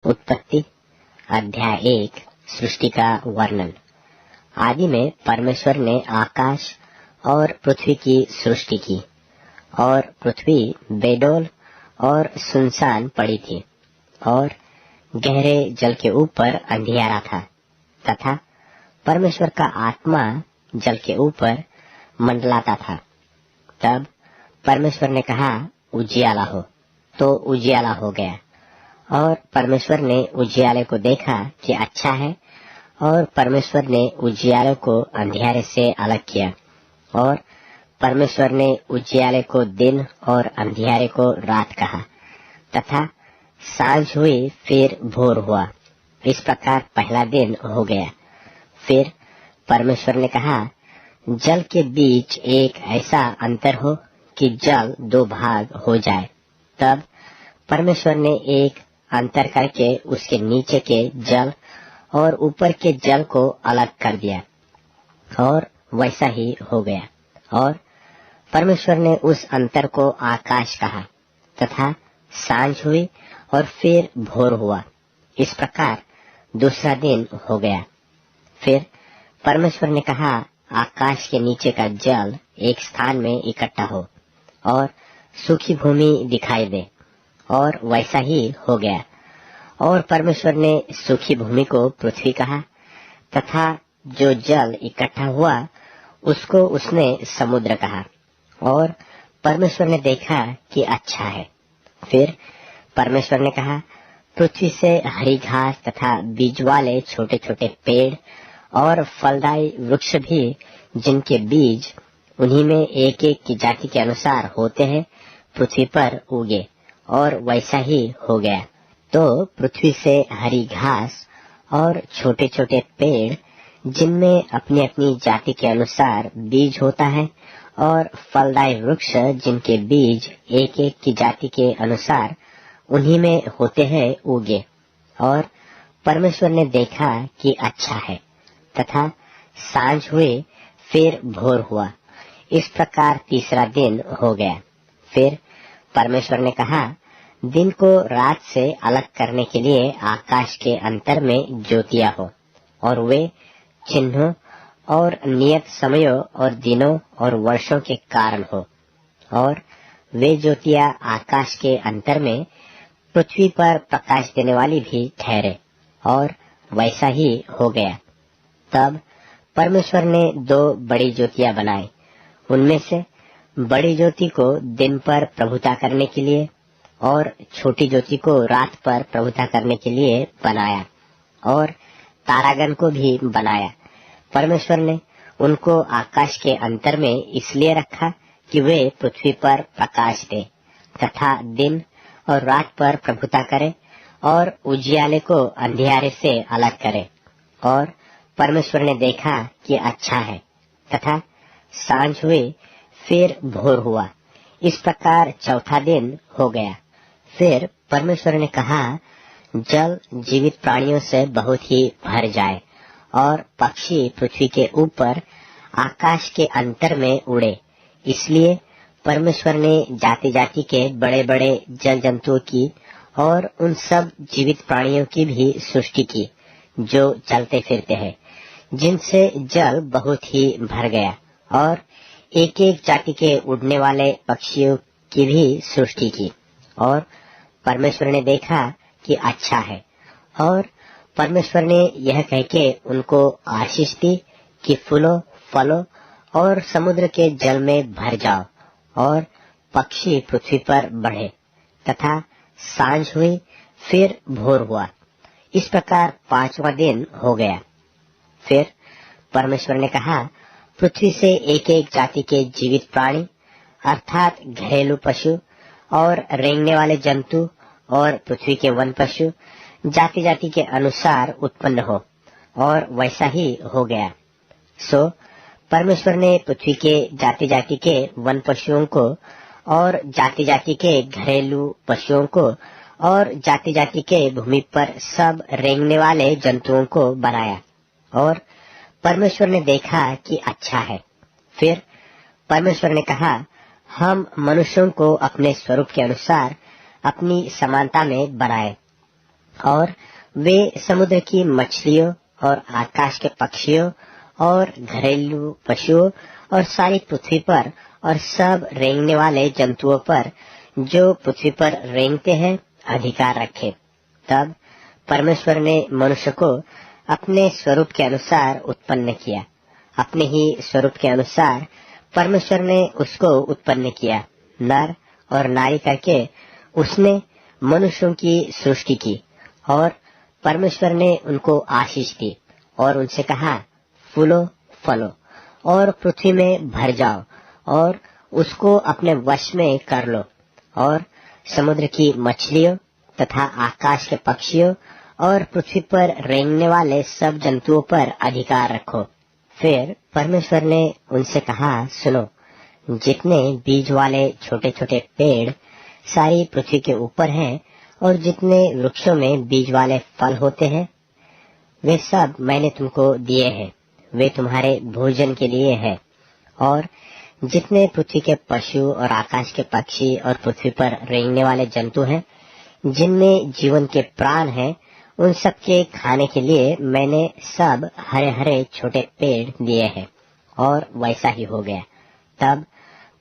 उत्पत्ति अध्याय 1 सृष्टि का वर्णन। आदि में परमेश्वर ने आकाश और पृथ्वी की सृष्टि की और पृथ्वी बेडौल और सुनसान पड़ी थी और गहरे जल के ऊपर अंधियारा था तथा परमेश्वर का आत्मा जल के ऊपर मंडलाता था। तब परमेश्वर ने कहा, उजियाला हो, तो उजियाला हो गया। और परमेश्वर ने उजियाले को देखा कि अच्छा है, और परमेश्वर ने उजियाले को अंधियारे से अलग किया और परमेश्वर ने उजियाले को दिन और अंधियारे को रात कहा तथा सांझ हुई फिर भोर हुआ। इस प्रकार पहला दिन हो गया। फिर परमेश्वर ने कहा, जल के बीच एक ऐसा अंतर हो कि जल दो भाग हो जाए। तब परमेश्वर ने एक अंतर करके उसके नीचे के जल और ऊपर के जल को अलग कर दिया और वैसा ही हो गया। और परमेश्वर ने उस अंतर को आकाश कहा तथा सांझ हुई और फिर भोर हुआ। इस प्रकार दूसरा दिन हो गया। फिर परमेश्वर ने कहा, आकाश के नीचे का जल एक स्थान में इकट्ठा हो और सूखी भूमि दिखाई दे, और वैसा ही हो गया। और परमेश्वर ने सूखी भूमि को पृथ्वी कहा तथा जो जल इकट्ठा हुआ उसको उसने समुद्र कहा। और परमेश्वर ने देखा कि अच्छा है। फिर परमेश्वर ने कहा, पृथ्वी से हरी घास तथा बीज वाले छोटे छोटे पेड़ और फलदायी वृक्ष भी, जिनके बीज उन्हीं में एक एक की जाति के अनुसार होते हैं, पृथ्वी पर उगे। और वैसा ही हो गया। तो पृथ्वी से हरी घास और छोटे छोटे पेड़, जिनमें अपनी अपनी जाति के अनुसार बीज होता है, और फलदायी वृक्ष, जिनके बीज एक एक की जाति के अनुसार उन्हीं में होते हैं, उगे। और परमेश्वर ने देखा कि अच्छा है तथा सांझ हुई फिर भोर हुआ। इस प्रकार तीसरा दिन हो गया। फिर परमेश्वर ने कहा, दिन को रात से अलग करने के लिए आकाश के अंतर में ज्योतियां हो, और वे चिन्हों और नियत समयों और दिनों और वर्षों के कारण हो। और वे ज्योतियां आकाश के अंतर में पृथ्वी पर प्रकाश देने वाली भी ठहरे, और वैसा ही हो गया। तब परमेश्वर ने दो बड़ी ज्योतियां बनाई। उनमें से बड़ी ज्योति को दिन पर प्रभुता करने के लिए और छोटी ज्योति को रात पर प्रभुता करने के लिए बनाया, और तारागण को भी बनाया। परमेश्वर ने उनको आकाश के अंतर में इसलिए रखा कि वे पृथ्वी पर प्रकाश दे तथा दिन और रात पर प्रभुता करे और उजियाले को अंधियारे से अलग करे। और परमेश्वर ने देखा कि अच्छा है तथा सांझ हुई फिर भोर हुआ। इस प्रकार चौथा दिन हो गया। फिर परमेश्वर ने कहा, जल जीवित प्राणियों से बहुत ही भर जाए और पक्षी पृथ्वी के ऊपर आकाश के अंतर में उड़े। इसलिए परमेश्वर ने जाति जाति के बड़े बड़े जल जंतुओं की और उन सब जीवित प्राणियों की भी सृष्टि की, जो चलते फिरते हैं, जिनसे जल बहुत ही भर गया। और एक एक जाति के उड़ने वाले पक्षियों की भी सृष्टि की। और परमेश्वर ने देखा कि अच्छा है। और परमेश्वर ने यह कह के उनको आशीष दी कि फूलो फलो और समुद्र के जल में भर जाओ, और पक्षी पृथ्वी पर बढ़े। तथा सांझ हुई फिर भोर हुआ। इस प्रकार पांचवा दिन हो गया। फिर परमेश्वर ने कहा, पृथ्वी से एक एक जाति के जीवित प्राणी, अर्थात घरेलू पशु और रेंगने वाले जंतु और पृथ्वी के वन पशु, जाति जाति के अनुसार उत्पन्न हो। और वैसा ही हो गया। सो परमेश्वर ने पृथ्वी के जाति जाति के वन पशुओं को और जाति जाति के घरेलू पशुओं को और जाति जाति के भूमि पर सब रेंगने वाले जंतुओं को बनाया। और परमेश्वर ने देखा कि अच्छा है। फिर परमेश्वर ने कहा, हम मनुष्यों को अपने स्वरूप के अनुसार अपनी समानता में बनाए, और वे समुद्र की मछलियों और आकाश के पक्षियों और घरेलू पशुओं और सारी पृथ्वी पर और सब रेंगने वाले जंतुओं पर जो पृथ्वी पर रेंगते हैं अधिकार रखे। तब परमेश्वर ने मनुष्य को अपने स्वरूप के अनुसार उत्पन्न किया, अपने ही स्वरूप के अनुसार परमेश्वर ने उसको उत्पन्न किया, नर और नारी करके उसने मनुष्यों की सृष्टि की। और परमेश्वर ने उनको आशीष दी और उनसे कहा, फूलो फलो और पृथ्वी में भर जाओ और उसको अपने वश में कर लो और समुद्र की मछलियों तथा आकाश के पक्षियों और पृथ्वी पर रेंगने वाले सब जंतुओं पर अधिकार रखो। फिर परमेश्वर ने उनसे कहा, सुनो, जितने बीज वाले छोटे छोटे पेड़ सारी पृथ्वी के ऊपर हैं और जितने वृक्षों में बीज वाले फल होते हैं, वे सब मैंने तुमको दिए हैं, वे तुम्हारे भोजन के लिए है। और जितने पृथ्वी के पशु और आकाश के पक्षी और पृथ्वी पर रेंगने वाले जंतु हैं, जिनमें जीवन के प्राण हैं, उन सबके खाने के लिए मैंने सब हरे हरे छोटे पेड़ दिए हैं। और वैसा ही हो गया। तब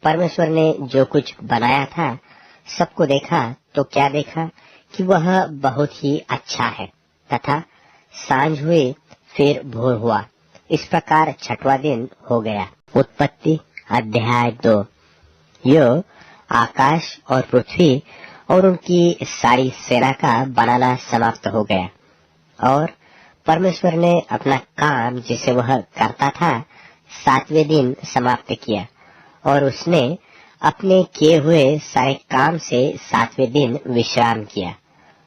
परमेश्वर ने जो कुछ बनाया था सबको देखा तो क्या देखा कि वह बहुत ही अच्छा है। तथा सांझ हुई, फिर भोर हुआ। इस प्रकार छठवां दिन हो गया। उत्पत्ति अध्याय 2। यो आकाश और पृथ्वी और उनकी सारी सेना का बनाना समाप्त हो गया। और परमेश्वर ने अपना काम जिसे वह करता था 7वें दिन समाप्त किया। और उसने अपने किए हुए सारे काम से 7वें दिन विश्राम किया।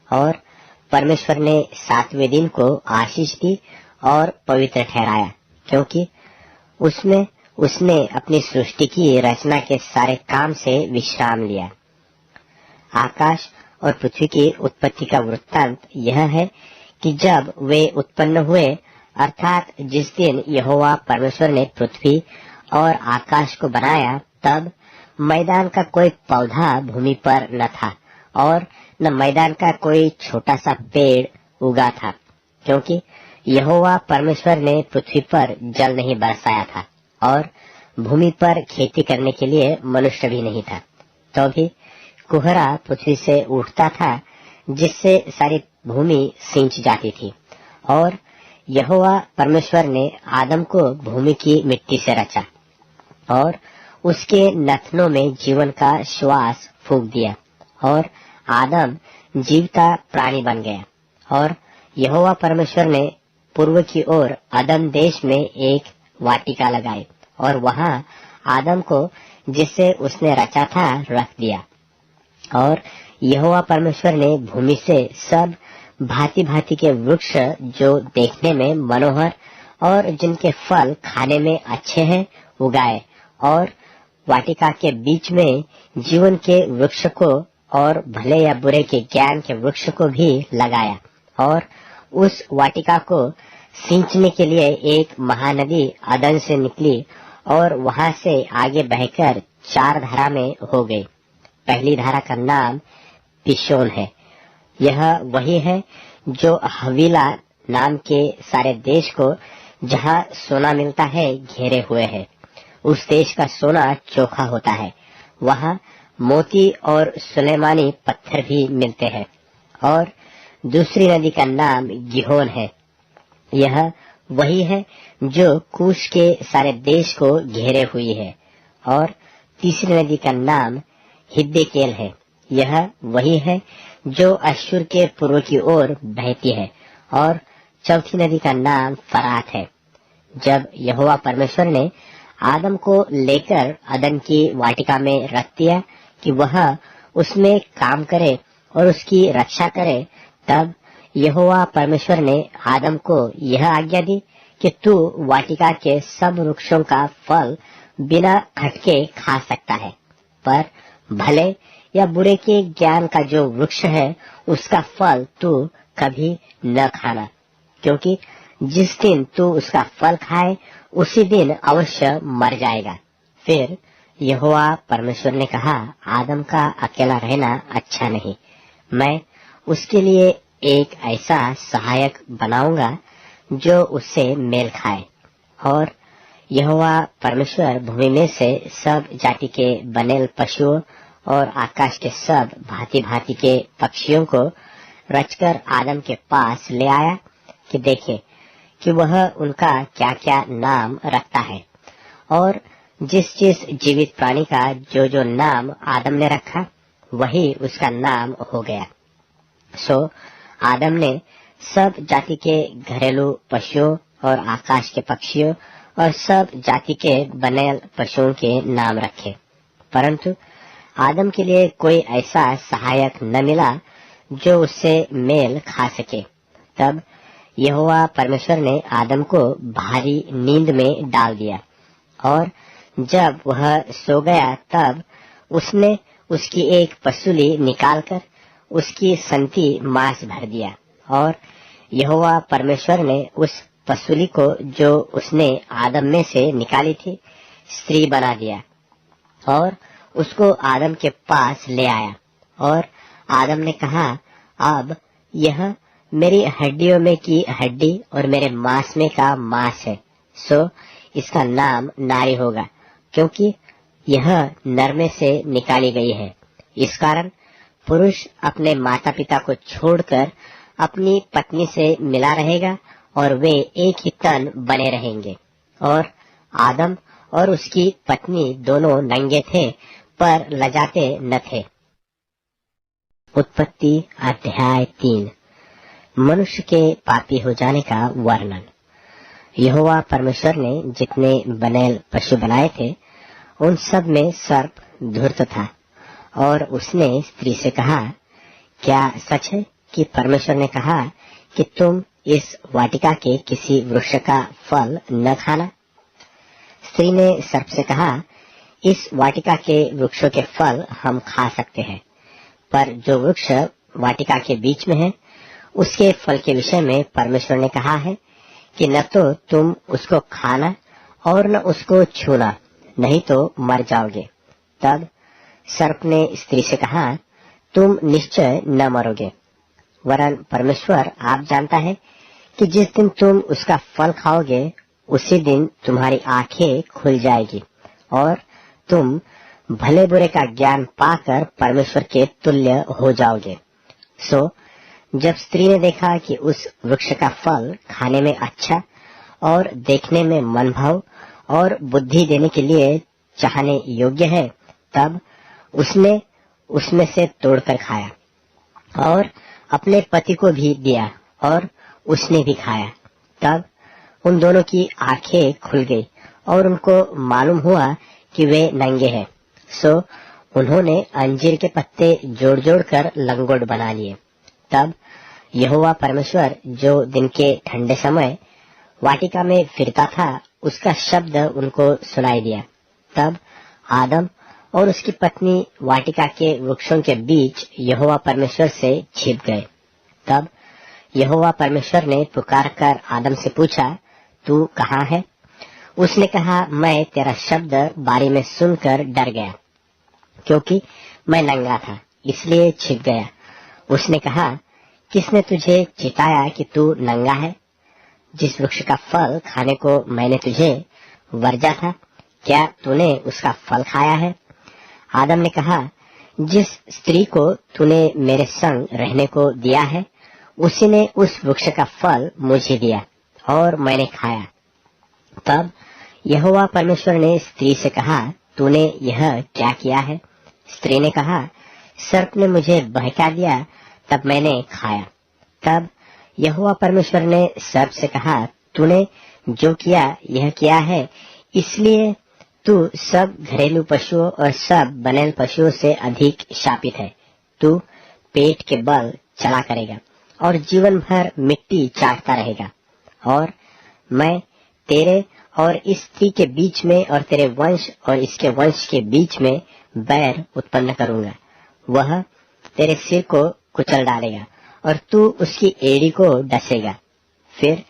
और परमेश्वर ने 7वें दिन को आशीष दी और पवित्र ठहराया, क्योंकि उसमें उसने अपनी सृष्टि की रचना के सारे काम से विश्राम लिया। आकाश और पृथ्वी की उत्पत्ति का वृत्तांत यह है कि जब वे उत्पन्न हुए, अर्थात जिस दिन यहोवा परमेश्वर ने पृथ्वी और आकाश को बनाया, तब मैदान का कोई पौधा भूमि पर न था और न मैदान का कोई छोटा सा पेड़ उगा था, क्योंकि यहोवा परमेश्वर ने पृथ्वी पर जल नहीं बरसाया था और भूमि पर खेती करने के लिए मनुष्य भी नहीं था। तो भी कोहरा पृथ्वी से उठता था, जिससे सारी भूमि सींच जाती थी। और यहोवा परमेश्वर ने आदम को भूमि की मिट्टी से रचा और उसके नथनों में जीवन का श्वास फूंक दिया और आदम जीवता प्राणी बन गया। और यहोवा परमेश्वर ने पूर्व की ओर अदम देश में एक वाटिका लगाई और वहां आदम को जिसे उसने रचा था रख दिया। और यहोवा परमेश्वर ने भूमि से सब भांति भांति के वृक्ष जो देखने में मनोहर और जिनके फल खाने में अच्छे हैं उगाए, और वाटिका के बीच में जीवन के वृक्ष को और भले या बुरे के ज्ञान के वृक्ष को भी लगाया। और उस वाटिका को सींचने के लिए एक महानदी अदन से निकली और वहां से आगे बहकर 4 धारा में हो गई। पहली धारा का नाम पिशोन है। यह वही है जो हवीला नाम के सारे देश को, जहाँ सोना मिलता है, घेरे हुए है। उस देश का सोना चोखा होता है, वहाँ मोती और सुलेमानी पत्थर भी मिलते हैं। और दूसरी नदी का नाम गिहोन है। यह वही है जो कूश के सारे देश को घेरे हुई है। और तीसरी नदी का नाम हिद्देकेल है। यह वही है जो अश्शूर के पूर्व की ओर बहती है। और चौथी नदी का नाम फरात है। जब यहोवा परमेश्वर ने आदम को लेकर अदन की वाटिका में रख दिया कि वह उसमें काम करे और उसकी रक्षा करे, तब यहोवा परमेश्वर ने आदम को यह आज्ञा दी कि तू वाटिका के सब वृक्षों का फल बिना खटके खा सकता है, पर भले या बुरे के ज्ञान का जो वृक्ष है उसका फल तू कभी न खाना, क्योंकि जिस दिन तू उसका फल खाए उसी दिन अवश्य मर जाएगा। फिर यहोवा परमेश्वर ने कहा, आदम का अकेला रहना अच्छा नहीं, मैं उसके लिए एक ऐसा सहायक बनाऊंगा जो उससे मेल खाए। और यहोवा परमेश्वर भूमि में से सब जाति के बनेल पशुओं और आकाश के सब भांति भांति के पक्षियों को रचकर आदम के पास ले आया कि देखे कि वह उनका क्या क्या नाम रखता है। और जिस जिस जीवित प्राणी का जो जो नाम आदम ने रखा वही उसका नाम हो गया। सो आदम ने सब जाति के घरेलू पशुओं और आकाश के पक्षियों और सब जाति के बनेल पशुओं के नाम रखे, परंतु आदम के लिए कोई ऐसा सहायक न मिला जो उससे मेल खा सके। तब यहोवा परमेश्वर ने आदम को भारी नींद में डाल दिया, और जब वह सो गया तब उसने उसकी एक पसुली निकालकर उसकी संति मांस भर दिया, और यहोवा परमेश्वर ने उस पसुली को जो उसने आदम में से निकाली थी स्त्री बना दिया और उसको आदम के पास ले आया। और आदम ने कहा, अब यह मेरी हड्डियों में की हड्डी और मेरे मांस में का मांस है, सो इसका नाम नारी होगा, क्योंकि यह नर में से निकाली गई है। इस कारण पुरुष अपने माता पिता को छोड़कर अपनी पत्नी से मिला रहेगा और वे एक ही तन बने रहेंगे। और आदम और उसकी पत्नी दोनों नंगे थे पर लजाते न थे। उत्पत्ति अध्याय 3। मनुष्य के पापी हो जाने का वर्णन। यहोवा परमेश्वर ने जितने बनेल पशु बनाए थे उन सब में सर्प धूर्त था, और उसने स्त्री से कहा, क्या सच है कि परमेश्वर ने कहा कि तुम इस वाटिका के किसी वृक्ष का फल न खाना? स्त्री ने सर्प से कहा, इस वाटिका के वृक्षों के फल हम खा सकते हैं, पर जो वृक्ष वाटिका के बीच में है उसके फल के विषय में परमेश्वर ने कहा है कि न तो तुम उसको खाना और न उसको छूना, नहीं तो मर जाओगे। तब सर्प ने स्त्री से कहा, तुम निश्चय न मरोगे, वरन परमेश्वर आप जानता है कि जिस दिन तुम उसका फल खाओगे उसी दिन तुम्हारी आंखें खुल जाएगी और तुम भले बुरे का ज्ञान पाकर परमेश्वर के तुल्य हो जाओगे। सो जब स्त्री ने देखा कि उस वृक्ष का फल खाने में अच्छा और देखने में मनभाव और बुद्धि देने के लिए चाहने योग्य है, तब उसने उसमें से तोड़कर खाया और अपने पति को भी दिया और उसने भी खाया। तब उन दोनों की आंखें खुल गई और उनको मालूम हुआ कि वे नंगे हैं। सो उन्होंने अंजीर के पत्ते जोड़ जोड़ कर लंगोट बना लिए। तब यहोवा परमेश्वर जो दिन के ठंडे समय वाटिका में फिरता था उसका शब्द उनको सुनाई दिया। तब आदम और उसकी पत्नी वाटिका के वृक्षों के बीच यहोवा परमेश्वर से छिप गए। तब यहोवा परमेश्वर ने पुकार कर आदम से पूछा, तू कहाँ है? उसने कहा, मैं तेरा शब्द बारी में सुनकर डर गया, क्योंकि मैं नंगा था इसलिए छिप गया। उसने कहा, किसने तुझे चिताया कि तू नंगा है? जिस वृक्ष का फल खाने को मैंने तुझे वर्जा था, क्या तूने उसका फल खाया है? आदम ने कहा, जिस स्त्री को तूने मेरे संग रहने को दिया है उसी ने उस वृक्ष का फल मुझे दिया और मैंने खाया। तब यहोवा परमेश्वर ने स्त्री से कहा, तूने यह क्या किया है? स्त्री ने कहा, सर्प ने मुझे बहका दिया तब मैंने खाया। तब यहोवा परमेश्वर ने सर्प से कहा, तूने जो किया यह किया है इसलिए तू सब घरेलू पशुओं और सब बनेल पशुओं से अधिक शापित है। तू पेट के बल चला करेगा और जीवन भर मिट्टी चाटता रहेगा। और मैं तेरे और इस स्त्री के बीच में और तेरे वंश और इसके वंश के बीच में बैर उत्पन्न करूंगा। वह तेरे सिर को कुचल डालेगा और तू उसकी एड़ी को डसेगा। फिर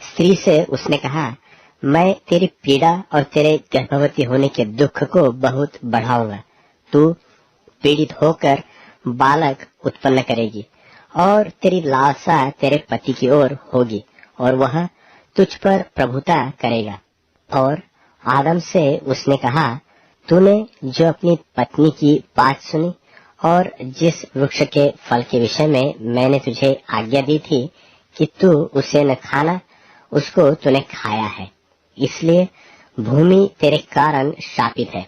स्त्री से उसने कहा, मैं तेरी पीड़ा और तेरे गर्भवती होने के दुख को बहुत बढ़ाऊंगा। तू पीड़ित होकर बालक उत्पन्न करेगी और तेरी लालसा तेरे पति की ओर होगी और वह तुझ पर प्रभुता करेगा। और आदम से उसने कहा, तूने जो अपनी पत्नी की बात सुनी और जिस वृक्ष के फल के विषय में मैंने तुझे आज्ञा दी थी कि तू उसे न खाना, उसको तूने खाया है, इसलिए भूमि तेरे कारण शापित है।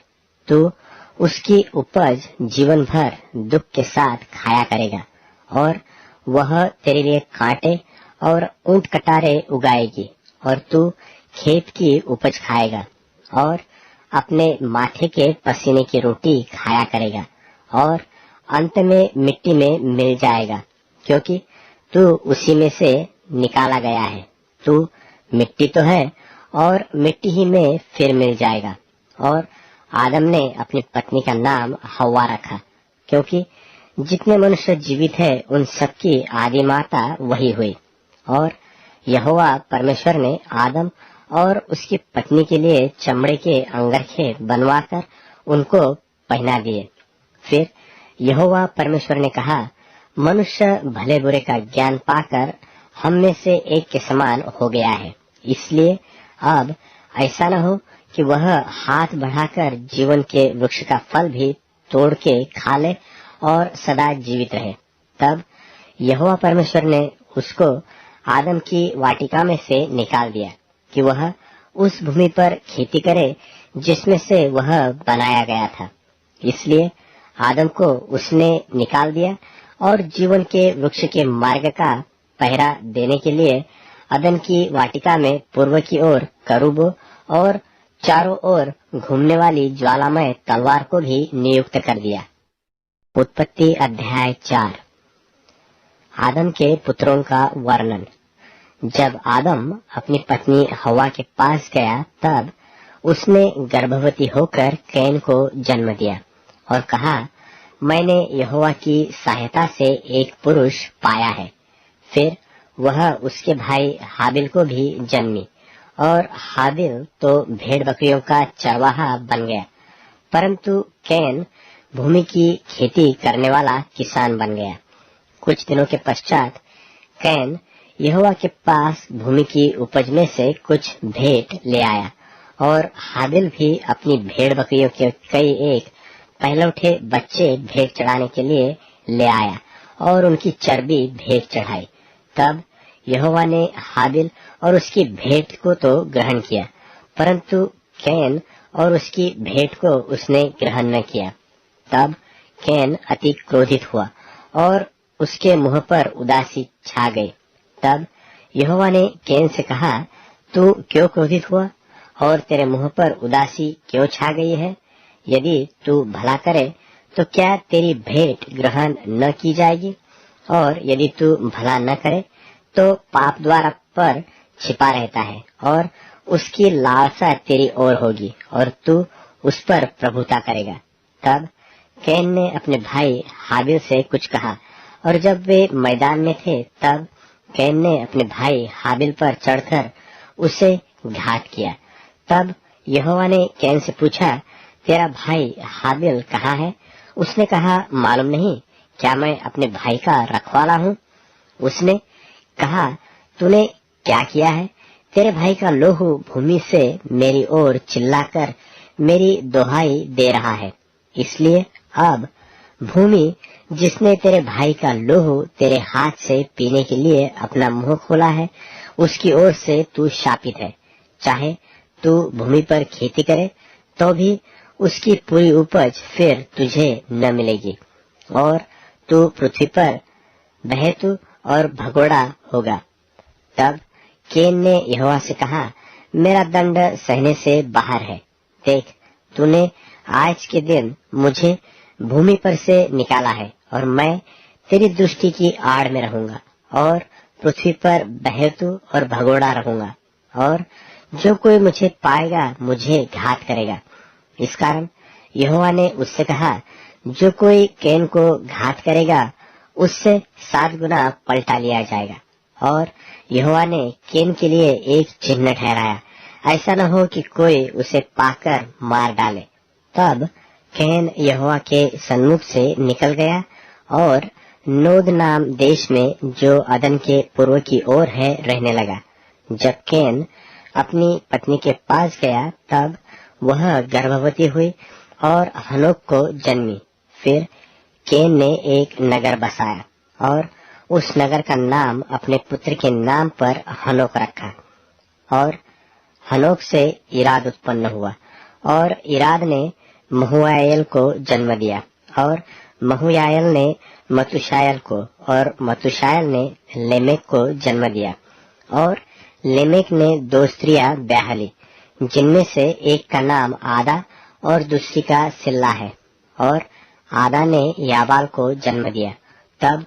तू उसकी उपज जीवन भर दुख के साथ खाया करेगा और वह तेरे लिए कांटे और ऊंट कटारे उगाएगी और तू खेत की उपज खाएगा और अपने माथे के पसीने की रोटी खाया करेगा और अंत में मिट्टी में मिल जाएगा, क्योंकि तू उसी में से निकाला गया है। तू मिट्टी तो है और मिट्टी ही में फिर मिल जाएगा। और आदम ने अपनी पत्नी का नाम हव्वा रखा, क्योंकि जितने मनुष्य जीवित है उन सबकी आदि माता वही हुई। और यहोवा परमेश्वर ने आदम और उसकी पत्नी के लिए चमड़े के अंगरखे बनवाकर उनको पहना दिए। फिर यहोवा परमेश्वर ने कहा, मनुष्य भले बुरे का ज्ञान पाकर हम में से एक के समान हो गया है, इसलिए अब ऐसा न हो कि वह हाथ बढ़ाकर जीवन के वृक्ष का फल भी तोड़ के खा ले और सदा जीवित रहे। तब यहोवा परमेश्वर ने उसको आदम की वाटिका में से निकाल दिया कि वह उस भूमि पर खेती करे जिसमें से वह बनाया गया था। इसलिए आदम को उसने निकाल दिया और जीवन के वृक्ष के मार्ग का पहरा देने के लिए अदन की वाटिका में पूर्व की ओर करूबों और चारों ओर घूमने वाली ज्वालामय तलवार को भी नियुक्त कर दिया। उत्पत्ति अध्याय 4। आदम के पुत्रों का वर्णन। जब आदम अपनी पत्नी हव्वा के पास गया, तब उसने गर्भवती होकर कैन को जन्म दिया और कहा, मैंने यहोवा की सहायता से एक पुरुष पाया है। फिर वह उसके भाई हाबिल को भी जन्मी और हाबिल तो भेड़ बकरियों का चरवाहा बन गया, परंतु कैन भूमि की खेती करने वाला किसान बन गया। कुछ दिनों के पश्चात कैन यहोवा के पास भूमि की उपज में से कुछ भेंट ले आया और हाबिल भी अपनी भेड़ बकरियों के कई एक पहलौठे बच्चे भेंट चढ़ाने के लिए ले आया और उनकी चर्बी भेंट चढ़ाई। तब यहोवा ने हाबिल और उसकी भेंट को तो ग्रहण किया, परंतु कैन और उसकी भेंट को उसने ग्रहण न किया। तब कैन अति क्रोधित हुआ और उसके मुंह पर उदासी छा गई। तब यहोवा ने कैन से कहा, तू क्यों क्रोधित हुआ और तेरे मुंह पर उदासी क्यों छा गई है? यदि तू भला करे तो क्या तेरी भेंट ग्रहण न की जाएगी? और यदि तू भला न करे तो पाप द्वारा पर छिपा रहता है और उसकी लालसा तेरी ओर होगी और तू उस पर प्रभुता करेगा। तब कैन ने अपने भाई हाबिल से कुछ कहा और जब वे मैदान में थे, तब कैन ने अपने भाई हाबिल पर चढ़कर उसे घात किया। तब यहोवा ने कैन से पूछा, तेरा भाई हाबिल कहाँ है? उसने कहा, मालूम नहीं, क्या मैं अपने भाई का रखवाला हूँ? उसने कहा, तूने क्या किया है? तेरे भाई का लोहू भूमि से मेरी ओर चिल्लाकर मेरी दोहाई दे रहा है, इसलिए अब भूमि जिसने तेरे भाई का लोहू तेरे हाथ से पीने के लिए अपना मुंह खोला है, उसकी ओर से तू शापित है। चाहे तू भूमि पर खेती करे तो भी उसकी पूरी उपज फिर तुझे न मिलेगी और तू पृथ्वी पर बहेतु और भगोड़ा होगा। तब कैन ने यहोवा से कहा, मेरा दंड सहने से बाहर है। देख, तूने आज के दिन मुझे भूमि पर से निकाला है और मैं तेरी दृष्टि की आड़ में रहूंगा और पृथ्वी पर बहेतु और भगोड़ा रहूंगा और जो कोई मुझे पाएगा मुझे घात करेगा। इस कारण यहोवा ने उससे कहा, जो कोई कैन को घात करेगा उससे 7 गुना पलटा लिया जाएगा। और यहोवा ने कैन के लिए एक चिन्ह ठहराया, ऐसा न हो कि कोई उसे पाकर मार डाले। तब कैन यहोवा के सन्मुख से निकल गया और नोद नाम देश में जो अदन के पूर्व की ओर है रहने लगा। जब केन अपनी पत्नी के पास गया तब वह गर्भवती हुई और हनोक को जन्मी। फिर केन ने एक नगर बसाया और उस नगर का नाम अपने पुत्र के नाम पर हनोक रखा। और हनोक से इराद उत्पन्न हुआ और इराद ने महुयाएल को जन्म दिया और महुयाएल ने मतुशायल को और मतुशायल ने लेमेक को जन्म दिया। और लेमेक ने 2 स्त्रियां ब्याह ली, जिनमें से एक का नाम आदा और दूसरी का सिल्ला है। और आदा ने याबाल को जन्म दिया। तब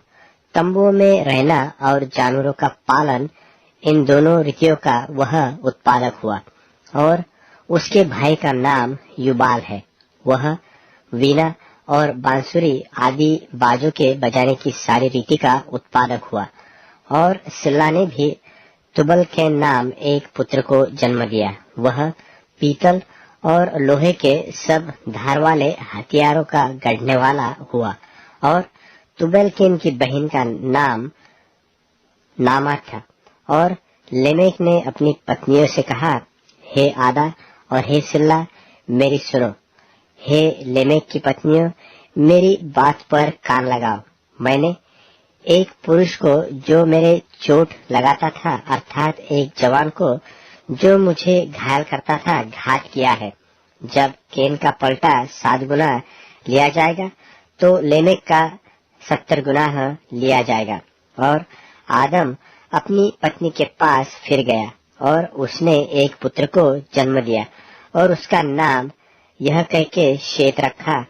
तंबुओं में रहना और जानवरों का पालन, इन दोनों रीतियों का वह उत्पादक हुआ। और उसके भाई का नाम युबाल है। वह वीणा और बांसुरी आदि बाजों के बजाने की सारी रीति का उत्पादक हुआ। और सिल्ला ने भी तुबल के नाम एक पुत्र को जन्म दिया। वह पीतल और लोहे के सब धार वाले हथियारों का गढ़ने वाला हुआ। और तुबल केन की बहन का नाम नामा था। और लेमेक ने अपनी पत्नियों से कहा, हे आदा और हे सिल्ला, मेरी सुनो। हे लेमेक की पत्नियों, मेरी बात पर कान लगाओ। मैंने एक पुरुष को जो मेरे चोट लगाता था, अर्थात एक जवान को जो मुझे घायल करता था, घात किया है। जब केन का पलटा 7 गुना लिया जाएगा तो लेमेक का 70 गुना लिया जाएगा। और आदम अपनी पत्नी के पास फिर गया और उसने एक पुत्र को जन्म दिया और उसका नाम यह कह के शेत रखा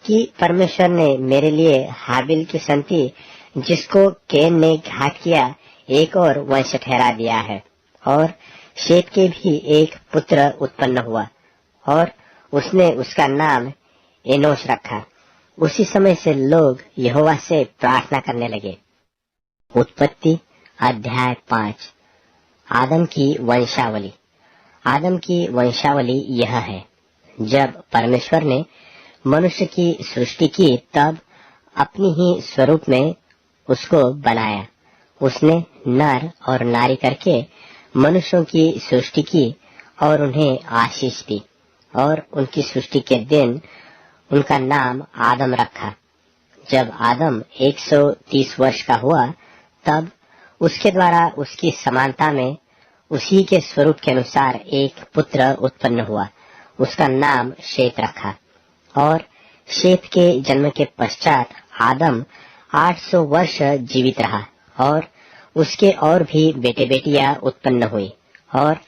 कि परमेश्वर ने मेरे लिए हाबिल की संति, जिसको केन ने घात किया, एक और वंश ठहरा दिया है। और शेत के भी एक पुत्र उत्पन्न हुआ और उसने उसका नाम एनोश रखा। उसी समय से लोग यहोवा से प्रार्थना करने लगे। उत्पत्ति अध्याय 5। आदम की वंशावली। आदम की वंशावली यह है। जब परमेश्वर ने मनुष्य की सृष्टि की तब अपनी ही स्वरूप में उसको बनाया। उसने नर और नारी करके मनुष्यों की सृष्टि की और उन्हें आशीष दी। और उनकी सृष्टि के दिन उनका नाम आदम रखा। जब आदम 130 वर्ष का हुआ तब उसके द्वारा उसकी समानता में उसी के स्वरूप के अनुसार एक पुत्र उत्पन्न हुआ। उसका नाम शेत रखा। और शेत के जन्म के पश्चात आदम 800 वर्ष जीवित रहा और उसके और भी बेटे बेटियां उत्पन्न हुई। और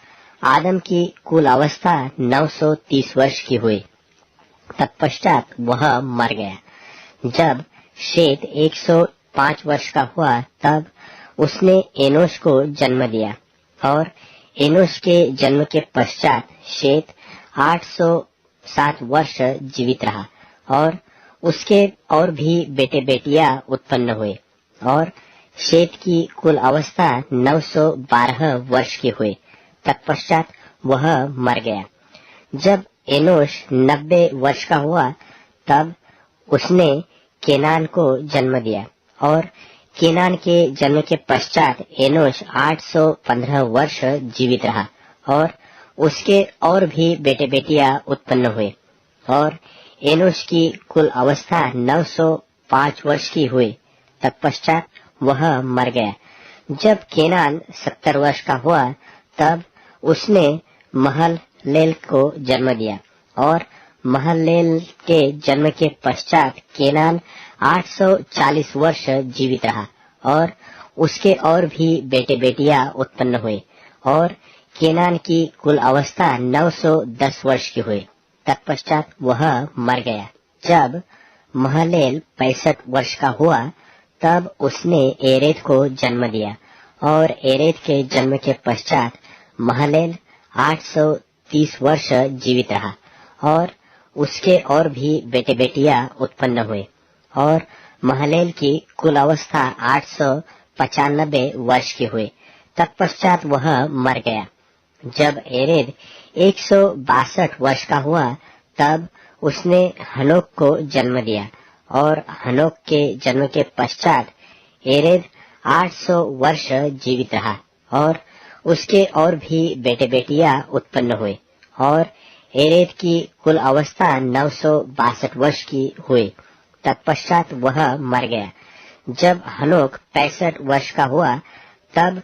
आदम की कुल अवस्था 930 वर्ष की हुई। तत्पश्चात वह मर गया। जब शेत 105 वर्ष का हुआ तब उसने एनोश को जन्म दिया। और एनोश के जन्म के पश्चात शेत 807 वर्ष जीवित रहा और उसके और भी बेटे बेटियां उत्पन्न हुए। और शेत की कुल अवस्था 912 वर्ष की हुई। तत्पश्चात वह मर गया। जब एनोश 90 वर्ष का हुआ तब उसने केनान को जन्म दिया। और केनान के जन्म के पश्चात एनोश 815 वर्ष जीवित रहा और उसके और भी बेटे बेटियां उत्पन्न हुए। और एनोश की कुल अवस्था 905 वर्ष की हुई। तत्पश्चात वह मर गया। जब केनान 70 वर्ष का हुआ तब उसने महललेल को जन्म दिया। और महललेल के जन्म के पश्चात केनान 840 वर्ष जीवित रहा और उसके और भी बेटे बेटियां उत्पन्न हुए। और केनान की कुल अवस्था 910 वर्ष की हुई। तत्पश्चात वह मर गया। जब महलेल 65 वर्ष का हुआ तब उसने एरेद को जन्म दिया। और एरेद के जन्म के पश्चात महलेल 830 वर्ष जीवित रहा और उसके और भी बेटे बेटियां उत्पन्न हुए। और महलेल की कुल अवस्था 895 वर्ष की हुई। तत्पश्चात वह मर गया। जब एरेद 162 वर्ष का हुआ तब उसने हनोक को जन्म दिया। और हनोक के जन्म के पश्चात एरेद 800 वर्ष जीवित रहा और उसके और भी बेटे बेटियां उत्पन्न हुए और एरेद की कुल अवस्था 962 वर्ष की हुई। तत्पश्चात वह मर गया। जब हनोक 65 वर्ष का हुआ तब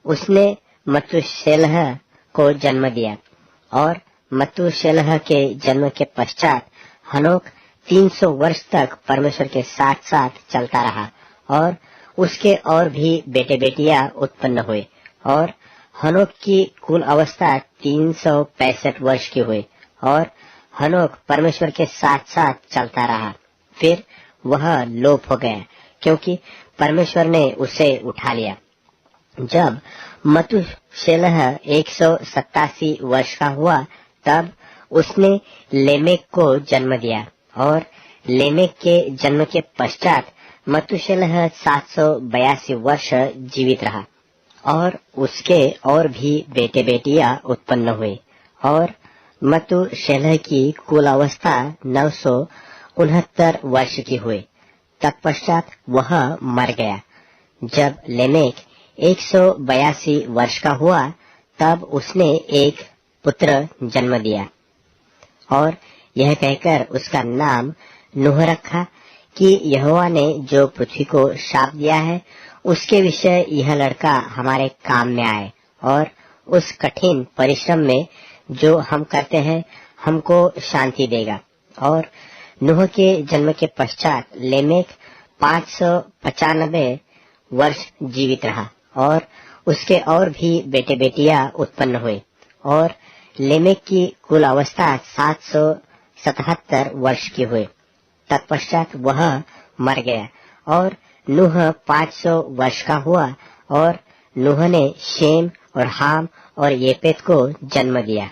उसने मतुशेलह को जन्म दिया और मतुशेलह के जन्म के पश्चात हनोक 300 वर्ष तक परमेश्वर के साथ साथ चलता रहा और उसके और भी बेटे बेटियां उत्पन्न हुए और हनोक की कुल अवस्था 365 वर्ष की हुई और हनोक परमेश्वर के साथ साथ चलता रहा। फिर वह लोप हो गया क्योंकि परमेश्वर ने उसे उठा लिया। जब मतुशेलह 187 वर्ष का हुआ तब उसने लेमेक को जन्म दिया और लेमेक के जन्म के पश्चात मतुशेलह 782 वर्ष जीवित रहा और उसके और भी बेटे बेटियां उत्पन्न हुए और मतुशेलह की कुल अवस्था 969 वर्ष की हुई। तत्पश्चात वह मर गया। जब लेमेक 182 वर्ष का हुआ तब उसने एक पुत्र जन्म दिया और यह कहकर उसका नाम नूह रखा कि यहोवा ने जो पृथ्वी को शाप दिया है उसके विषय यह लड़का हमारे काम में आए और उस कठिन परिश्रम में जो हम करते हैं हमको शांति देगा। और नूह के जन्म के पश्चात लेमेक 595 वर्ष जीवित रहा और उसके और भी बेटे बेटियां उत्पन्न हुए और लेमेक की कुल अवस्था 777 वर्ष की हुई। तत्पश्चात वह मर गया और नूह 500 वर्ष का हुआ और नूह ने शेम और हाम और येपेत को जन्म दिया।